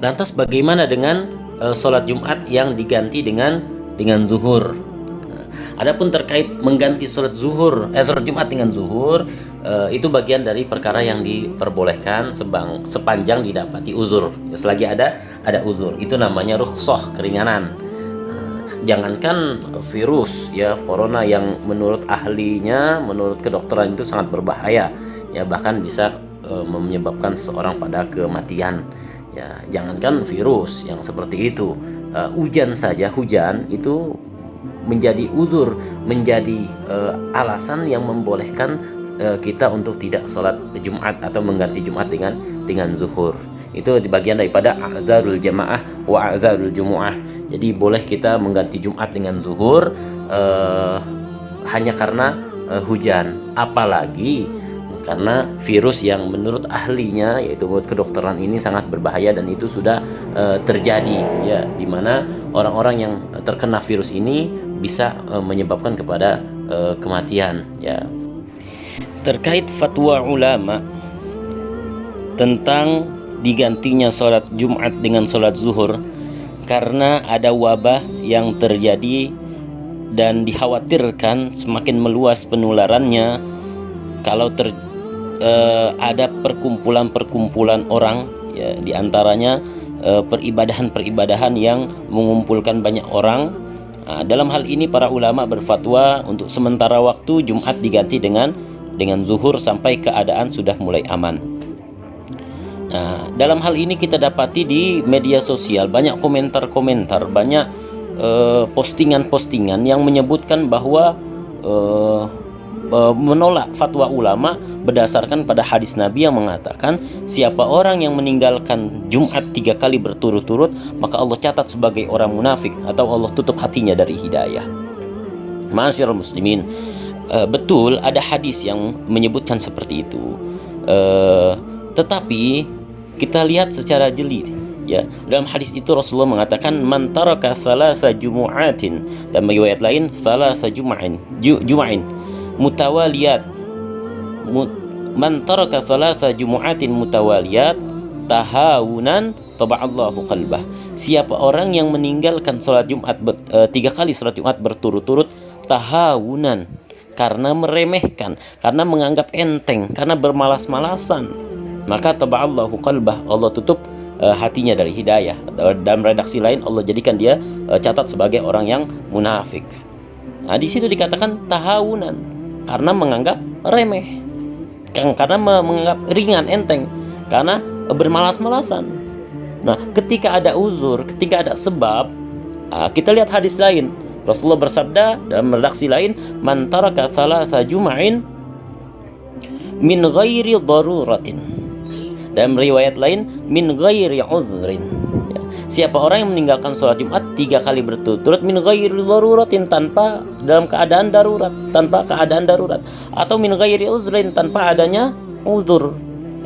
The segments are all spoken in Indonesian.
Lantas bagaimana dengan sholat Jumat yang diganti dengan zuhur? Adapun terkait mengganti sholat Jumat dengan zuhur, itu bagian dari perkara yang diperbolehkan sepanjang didapati uzur. Selagi ada uzur, itu namanya rukhsah, keringanan. Jangankan virus ya, corona yang menurut ahlinya, menurut kedokteran itu sangat berbahaya ya, bahkan bisa menyebabkan seseorang pada kematian. Ya, jangankan virus yang seperti itu, hujan saja, hujan itu menjadi uzur, menjadi alasan yang membolehkan kita untuk tidak sholat Jumat atau mengganti Jumat dengan zuhur. Itu bagian daripada a'dzarul jamaah wa a'dzarul jumu'ah. Jadi boleh kita mengganti Jumat dengan zuhur hanya karena hujan, apalagi karena virus yang menurut ahlinya, yaitu menurut kedokteran, ini sangat berbahaya dan itu sudah terjadi ya, dimana orang-orang yang terkena virus ini bisa menyebabkan kepada kematian ya. Terkait fatwa ulama tentang digantinya sholat Jumat dengan sholat zuhur karena ada wabah yang terjadi dan dikhawatirkan semakin meluas penularannya kalau ada perkumpulan orang ya, diantaranya peribadahan yang mengumpulkan banyak orang. Dalam hal ini para ulama berfatwa untuk sementara waktu Jumat diganti dengan zuhur sampai keadaan sudah mulai aman. Nah, dalam hal ini kita dapati di media sosial banyak komentar-komentar, banyak postingan-postingan yang menyebutkan bahwa menolak fatwa ulama berdasarkan pada hadis Nabi yang mengatakan siapa orang yang meninggalkan Jumat 3 kali berturut-turut maka Allah catat sebagai orang munafik atau Allah tutup hatinya dari hidayah. Ma'asyiral muslimin, betul ada hadis yang menyebutkan seperti itu, tetapi kita lihat secara jeli ya. Dalam hadis itu Rasulullah mengatakan man taraka thalatha jumu'atin, dan riwayat lain thalatha jum'ain mutawaliyat, man taraka thalatha jumu'atin mutawaliyat tahawunan taba'allahu qalbah. Siapa orang yang meninggalkan salat Jumat 3 kali salat Jumat berturut-turut tahawunan, karena meremehkan, karena menganggap enteng, karena bermalas-malasan, maka taba'allahu qalbah, Allah tutup hatinya dari hidayah. Dalam redaksi lain Allah jadikan dia catat sebagai orang yang munafik. Nah, di situ dikatakan tahawunan, karena menganggap remeh, karena menganggap ringan, enteng, karena bermalas-malasan. Nah, ketika ada uzur, ketika ada sebab, kita lihat hadis lain. Rasulullah bersabda dalam redaksi lain, man taraka thalatha jum'ain min ghairi daruratin. Dalam riwayat lain min ghairi uzrin. Ya. Siapa orang yang meninggalkan sholat Jumat 3 kali berturut-turut min ghairi daruratin, tanpa dalam keadaan darurat, tanpa keadaan darurat, atau min ghairi uzrin, tanpa adanya uzur.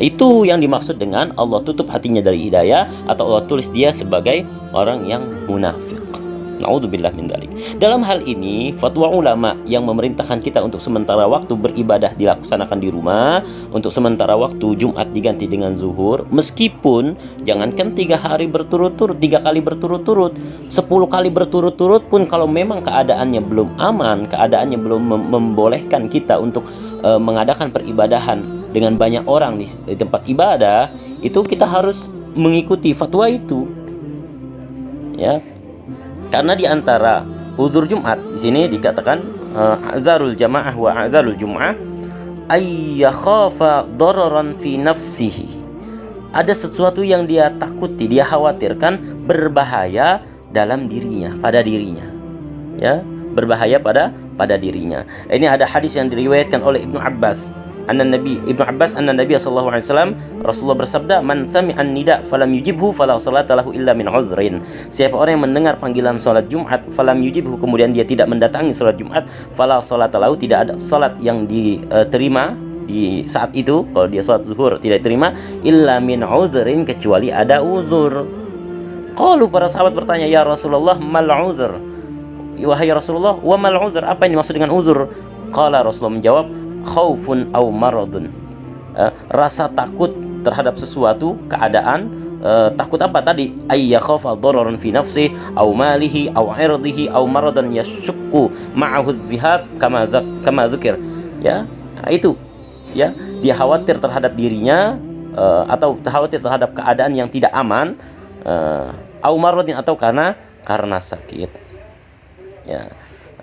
Itu yang dimaksud dengan Allah tutup hatinya dari hidayah, atau Allah tulis dia sebagai orang yang munafik. Na'udzubillah min dzalik. Dalam hal ini fatwa ulama yang memerintahkan kita untuk sementara waktu beribadah dilaksanakan di rumah, untuk sementara waktu Jumat diganti dengan zuhur, meskipun jangankan 3 hari berturut-turut, 3 kali berturut-turut, 10 kali berturut-turut pun, kalau memang keadaannya belum aman, keadaannya belum membolehkan kita untuk mengadakan peribadahan dengan banyak orang di tempat ibadah, itu kita harus mengikuti fatwa itu ya. Karena di antara uzur Jumat di sini dikatakan a'dzarul jamaah wa a'dzarul jumu'ah ay yakhafa dararan fi nafsihi. Ada sesuatu yang dia takuti, dia khawatirkan berbahaya dalam dirinya, pada dirinya. Ya, berbahaya pada dirinya. Ini ada hadis yang diriwayatkan oleh Ibnu Abbas anna Nabi sallallahu alaihi wasallam, Rasulullah bersabda, man sami'an nida falam yujibhu fala salata lahu illa min uzrin. Siapa orang yang mendengar panggilan salat Jumat falam yujibhu, kemudian dia tidak mendatangi salat Jumat, fala salata lahu, tidak ada salat yang diterima di saat itu. Kalau dia salat zuhur tidak diterima, illa min uzrin, kecuali ada uzur. Qalu, para sahabat bertanya, ya Rasulullah mal uzur, wahai Rasulullah, wa mal uzur, apa yang dimaksud dengan uzur? Qala, Rasulullah menjawab, khaufun au maradun, rasa takut terhadap sesuatu keadaan, takut apa tadi, ayyakhafa dararan fi nafsi au malihi au irdihi au maradan yashukku ma'ahu dhihab kama dzukir, ya. Itu ya, dia khawatir terhadap dirinya, atau khawatir terhadap keadaan yang tidak aman, au maradin, atau karena sakit, ya.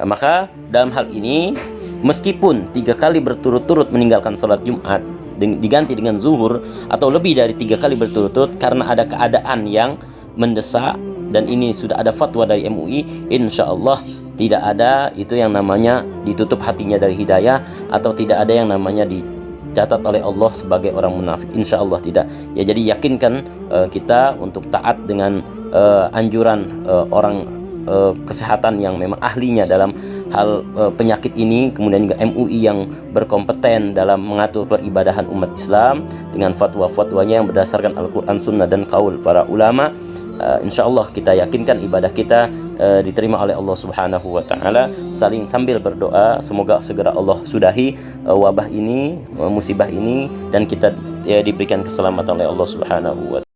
Maka dalam hal ini, meskipun 3 kali berturut-turut meninggalkan sholat Jumat diganti dengan zuhur, atau lebih dari 3 kali berturut-turut karena ada keadaan yang mendesak, dan ini sudah ada fatwa dari MUI, insya Allah tidak ada itu yang namanya ditutup hatinya dari hidayah, atau tidak ada yang namanya dicatat oleh Allah sebagai orang munafik, insya Allah tidak, ya. Jadi yakinkan kita untuk taat dengan anjuran orang kesehatan yang memang ahlinya dalam hal penyakit ini, kemudian juga MUI yang berkompeten dalam mengatur peribadahan umat Islam dengan fatwa-fatwanya yang berdasarkan Al-Quran, Sunnah, dan qaul para ulama. Insya Allah kita yakinkan ibadah kita diterima oleh Allah Subhanahu wa Ta'ala, saling sambil berdoa semoga segera Allah sudahi wabah ini, musibah ini, dan kita diberikan keselamatan oleh Allah Subhanahu wa Ta'ala.